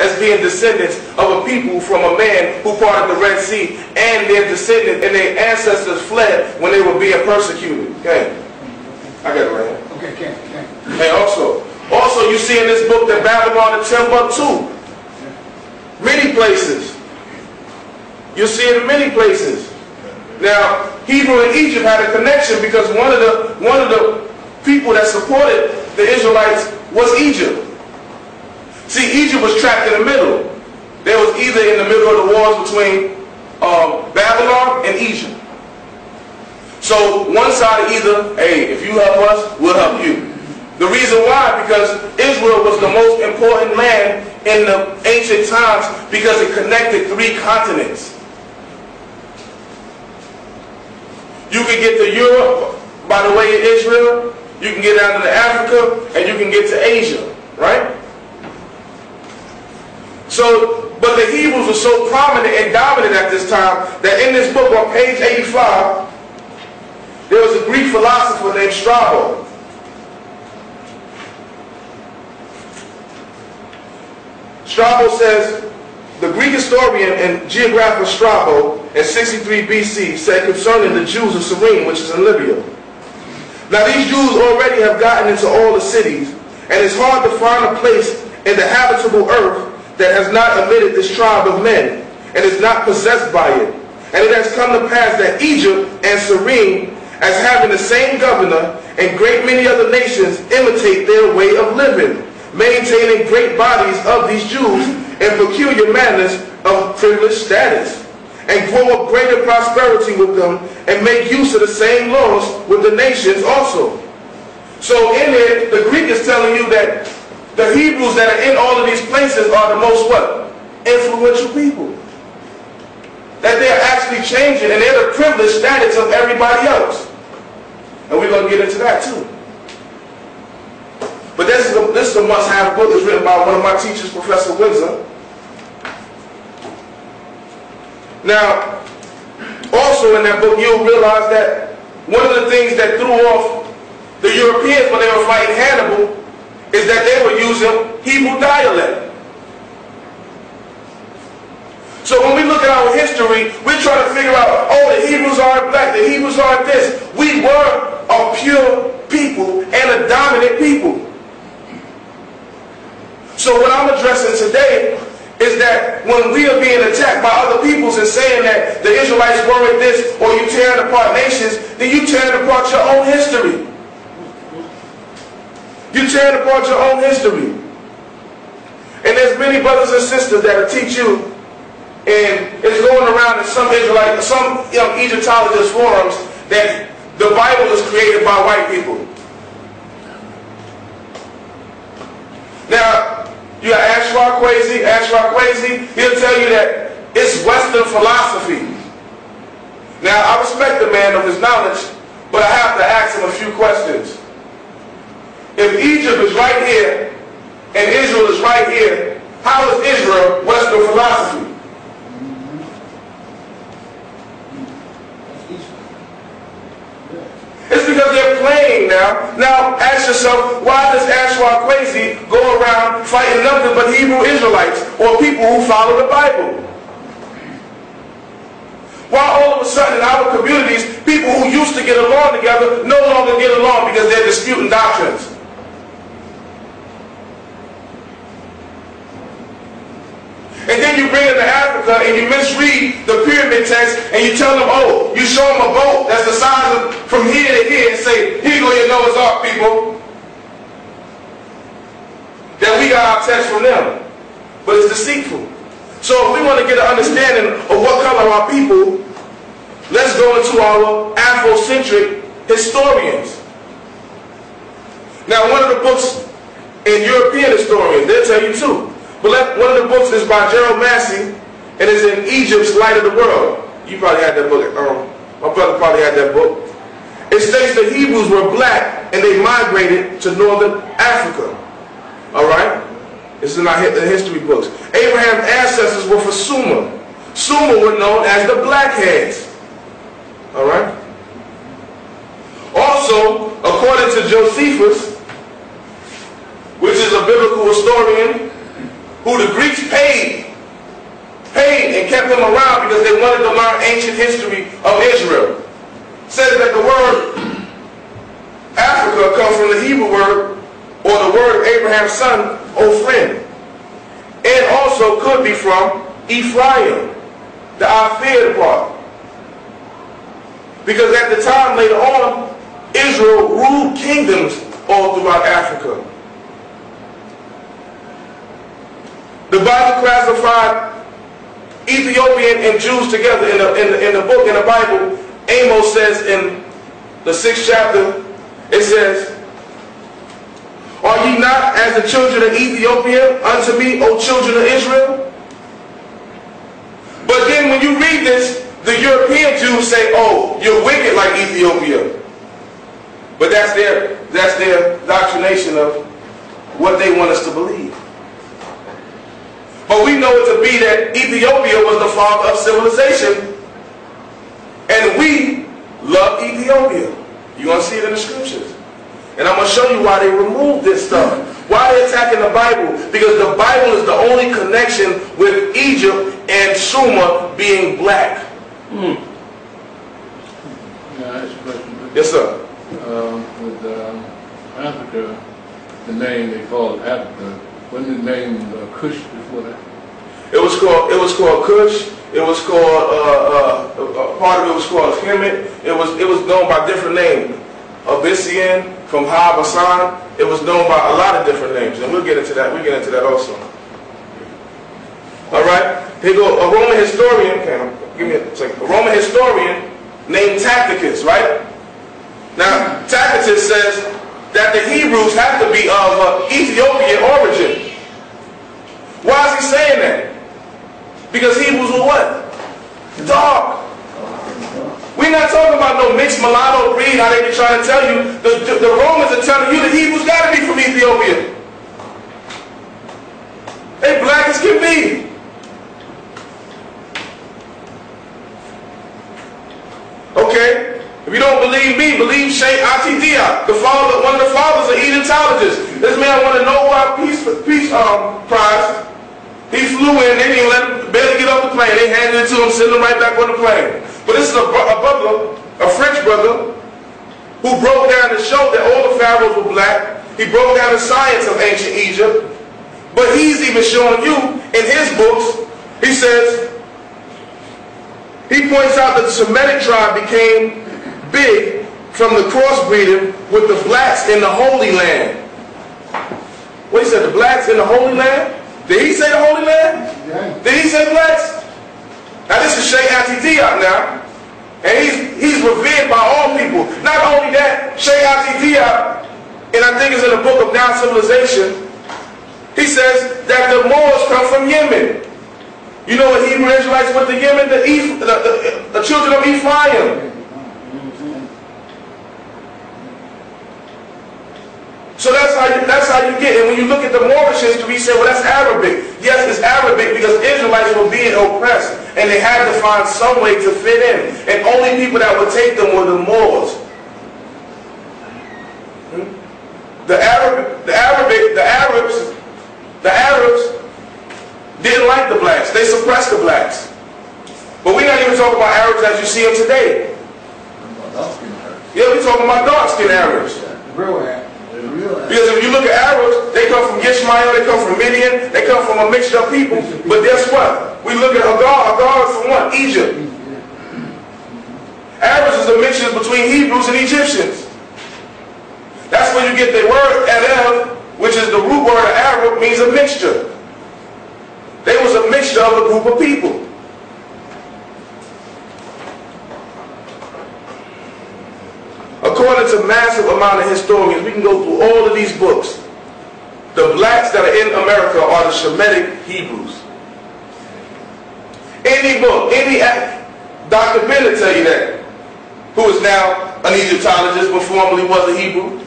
as being descendants of a people from a man who parted the Red Sea, and their descendants and their ancestors fled when they were being persecuted. Okay, I got it right here. Okay, And also you see in this book that Babylon and Timbuktu, many places. You see it in many places. Now, Hebrew and Egypt had a connection because one of the people that supported the Israelites was Egypt. See, Egypt was trapped in the middle. There was either in the middle of the wars between Babylon and Egypt. So one side either, hey, if you help us, we'll help you. The reason why, because Israel was the most important land in the ancient times because it connected 3 continents. You can get to Europe by the way of Israel, you can get down to Africa, and you can get to Asia, right? So, but the Hebrews were so prominent and dominant at this time that in this book on page 85, there was a Greek philosopher named Strabo. Strabo says, the Greek historian and geographer Strabo in 63 BC said concerning the Jews of Cyrene, which is in Libya. Now these Jews already have gotten into all the cities, and it's hard to find a place in the habitable earth that has not omitted this tribe of men, and is not possessed by it. And it has come to pass that Egypt and Cyrene, as having the same governor, and great many other nations imitate their way of living, maintaining great bodies of these Jews and peculiar manners of privileged status, and grow up greater prosperity with them, and make use of the same laws with the nations also. So in it, the Greek is telling you that the Hebrews that are in all of these places are the most what? Influential people. That they are actually changing, and they're the privileged status of everybody else. And we're going to get into that too. But this is a must-have book. It's written by one of my teachers, Professor Windsor. Now, also in that book, you'll realize that one of the things that threw off the Europeans when they were fighting Hannibal is that they were using Hebrew dialect. So when we look at our history, we're trying to figure out, oh, the Hebrews aren't black, the Hebrews aren't this. We were a pure people and a dominant people. So what I'm addressing today is that when we are being attacked by other peoples and saying that the Israelites weren't this, or you tearing apart nations, then you tearing apart your own history. You tearing apart your own history. And there's many brothers and sisters that will teach you, and it's going around in some Israelite, some Egyptologist forums, that the Bible is created by white people. Now, you got Ashra-Kwesi, he'll tell you that it's Western philosophy. Now, I respect the man of his knowledge, but I have to ask him a few questions. If Egypt is right here, and Israel is right here, how is Israel Western philosophy? It's because they're playing now. Now ask yourself, why does Ashra-Kwesi go around fighting nothing but Hebrew Israelites or people who follow the Bible? Why all of a sudden in our communities, people who used to get along together no longer get along because they're disputing doctrines? And then you bring them to Africa and you misread the pyramid text and you tell them, oh, you show them a boat that's the size of from here to here and say, here go your Noah's Ark, people. That we got our text from them. But it's deceitful. So if we want to get an understanding of what color are people, let's go into our Afrocentric historians. Now one of the books in European historians, they'll tell you too. But one of the books is by Gerald Massey, and it's in Egypt's Light of the World. You probably had that book. My brother probably had that book. It states the Hebrews were black, and they migrated to northern Africa. All right? It's in our history books. Abraham's ancestors were from Sumer. Sumer were known as the Blackheads. All right? Also, according to Josephus, which is a biblical historian, who the Greeks paid and kept them around because they wanted to learn ancient history of Israel. Says that the word Africa comes from the Hebrew word, or the word of Abraham's son, O friend. And also could be from Ephraim, the Athiest part. Because at the time later on, Israel ruled kingdoms all throughout Africa. The Bible classified Ethiopian and Jews together in the book, in the Bible. Amos says in the 6th chapter, it says, "Are ye not as the children of Ethiopia unto me, O children of Israel?" But then when you read this, the European Jews say, "Oh, you're wicked like Ethiopia." But that's their doctrination of what they want us to believe. But we know it to be that Ethiopia was the father of civilization, and we love Ethiopia. You're going to see it in the scriptures. And I'm going to show you why they removed this stuff. Why they're attacking the Bible. Because the Bible is the only connection with Egypt and Sumer being black. Can I ask a question? Yes, sir. With Africa, the name they call it Africa, wasn't the name Kush before that? It was called Kush. It was called part of it was called Kemet. It was known by different names. Abyssian, from Habassan. It was known by a lot of different names, and we'll get into that. We'll get into that also. All right. Here go a Roman historian. Okay, give me a second. A Roman historian named Ahkkakek, right? Now, Ahkkakek says that the Hebrews have to be of Ethiopian origin. Why is he saying that? Because Hebrews were what? Dark. We're not talking about no mixed mulatto breed, how they be trying to tell you. The Romans are telling you the Hebrews got to be from Ethiopia. They black as can be. Okay? If you don't believe me, believe Sheikh Athiest, one of the fathers of Egyptologists. This man won a Nobel Peace Prize. He flew in, they didn't even let him barely get off the plane. They handed it to him, sent him right back on the plane. But this is a brother, a French brother, who broke down and showed that all the pharaohs were black. He broke down the science of ancient Egypt. But he's even showing you in his books, he says, he points out that the Semitic tribe became big from the crossbreeding with the blacks in the Holy Land. What he said, the blacks in the Holy Land? Did he say the Holy Land? Yeah. Did he say blacks? Now this is Sheikh Athiest now. And he's revered by all people. Not only that, Sheikh Athiest, and I think it's in the book of Now Civilization, he says that the Moors come from Yemen. You know what Hebrew Israelites went to Yemen? The children of Ephraim. So that's how you get it. When you look at the Moorish history, you say, well, that's Arabic. Yes, it's Arabic because Israelites were being oppressed, and they had to find some way to fit in. And only people that would take them were the Moors. The Arabs didn't like the blacks. They suppressed the blacks. But we're not even talking about Arabs as you see them today. Yeah, we're talking about dark-skinned Arabs. Because if you look at Arabs, they come from Ishmael, they come from Midian, they come from a mixture of people. But guess what? We look at Hagar. Hagar is from what? Egypt. Arabs is a mixture between Hebrews and Egyptians. That's where you get the word Arab, which is the root word of Arab, means a mixture. They was a mixture of a group of people. According to a massive amount of historians, we can go through all of these books. The blacks that are in America are the Shemitic Hebrews. Any book, Dr. Ben will tell you that, who is now an Egyptologist but formerly was a Hebrew,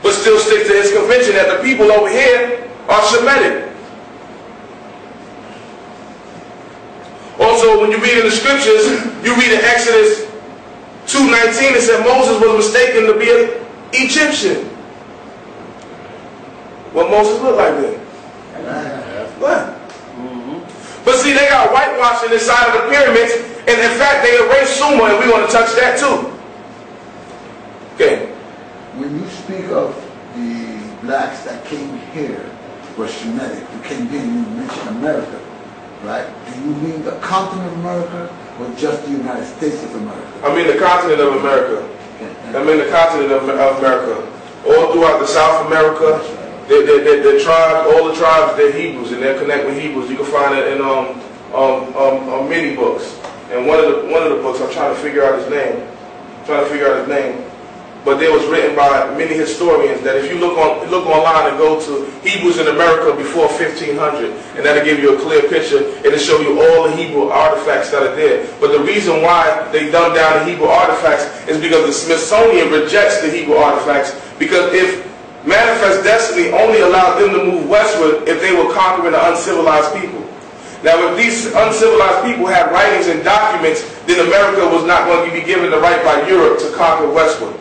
but still sticks to his convention that the people over here are Shemitic. Also, when you read in the scriptures, you read in Exodus 2:19, it said Moses was mistaken to be an Egyptian. What Moses looked like then? What? But see, they got whitewashing inside of the pyramids, and in fact, they erased Sumer, and we're going to touch that too. Okay. When you speak of the blacks that came here, were Shemitic, who came here, you mentioned America, right? Do you mean the continent of America, or just the United States of America? I mean the continent of America. Okay. I mean the continent of America. All throughout the South America, the tribes, all the tribes, they're Hebrews, and they're connected with Hebrews. You can find it in many books. And one of the books, I'm trying to figure out his name. But they was written by many historians that if you look online and go to Hebrews in America before 1500, and that'll give you a clear picture, and it'll show you all the Hebrew artifacts that are there. But the reason why they dumb down the Hebrew artifacts is because the Smithsonian rejects the Hebrew artifacts, because if Manifest Destiny only allowed them to move westward if they were conquering the uncivilized people. Now, if these uncivilized people had writings and documents, then America was not going to be given the right by Europe to conquer westward.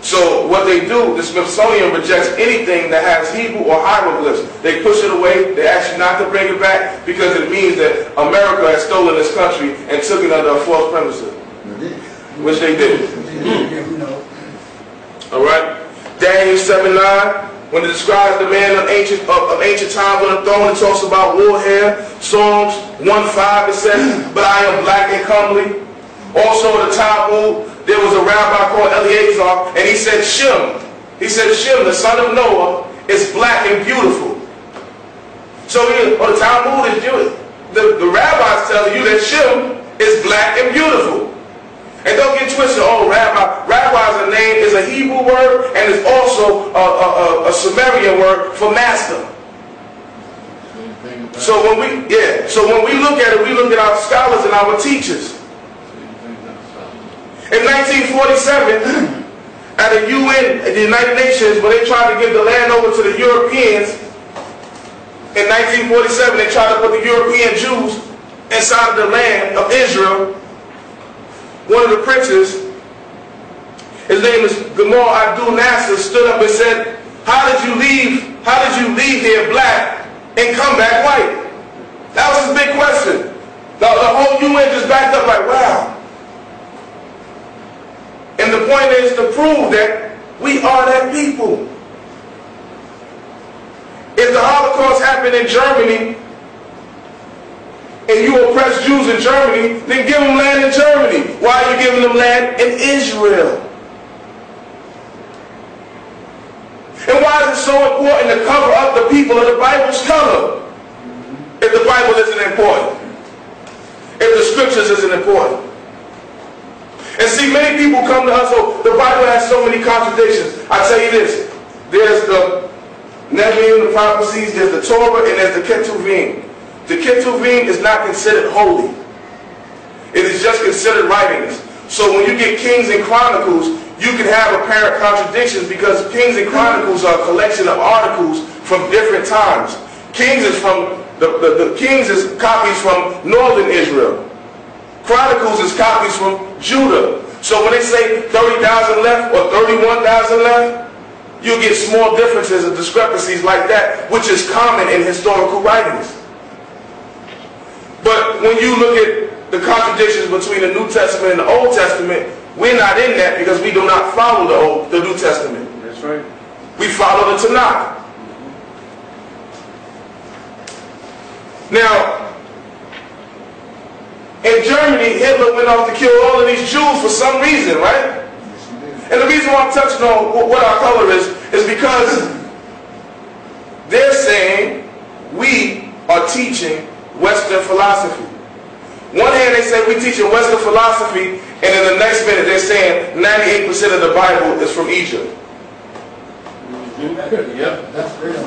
So what they do, the Smithsonian rejects anything that has Hebrew or hieroglyphs. They push it away. They ask you not to bring it back because it means that America has stolen this country and took it under a false premises, which they did. All right. Daniel 7:9, when it describes the man of ancient times on the throne, it talks about wool hair. Psalms 1:5, it says, "But I am black and comely." Also in the Talmud, there was a rabbi called Eleazar, and he said Shem, the son of Noah, is black and beautiful. So the Talmud is Jewish. The rabbis tell you that Shem is black and beautiful. And don't get twisted, rabbi's name is a Hebrew word, and it's also a Sumerian word for master. So when we look at it, we look at our scholars and our teachers. In 1947, at the UN, the United Nations, when they tried to give the land over to the Europeans, in 1947, they tried to put the European Jews inside of the land of Israel. One of the princes, his name is Nasi, stood up and said, how did you leave here black and come back white? That was his big question. Now the whole UN just backed up like, wow. And the point is to prove that we are that people. If the Holocaust happened in Germany, and you oppress Jews in Germany, then give them land in Germany. Why are you giving them land in Israel? And why is it so important to cover up the people of the Bible's color? If the Bible isn't important. If the scriptures isn't important. And see, many people come to us, oh, the Bible has so many contradictions. I tell you this, there's the Nevi'im, the prophecies, there's the Torah, and there's the Ketuvim. The Ketuvim is not considered holy. It is just considered writings. So when you get Kings and Chronicles, you can have apparent contradictions because Kings and Chronicles are a collection of articles from different times. Kings is from the Kings is copies from northern Israel. Chronicles is copies from Judah. So when they say 30,000 left or 31,000 left, you get small differences and discrepancies like that, which is common in historical writings. But when you look at the contradictions between the New Testament and the Old Testament, we're not in that because we do not follow the New Testament. That's right. We follow the Tanakh. Now, in Germany, Hitler went off to kill all of these Jews for some reason, right? And the reason why I'm touching on what our color is because they're saying we are teaching Western philosophy. One hand they say we're teaching Western philosophy, and in the next minute they're saying 98% of the Bible is from Egypt. Yeah, that's real.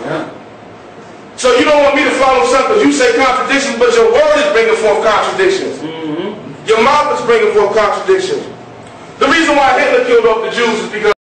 Yeah. So you don't want me to follow something because you say contradictions, but your word is bringing forth contradictions. Your mouth is bringing forth contradictions. The reason why Hitler killed off the Jews is because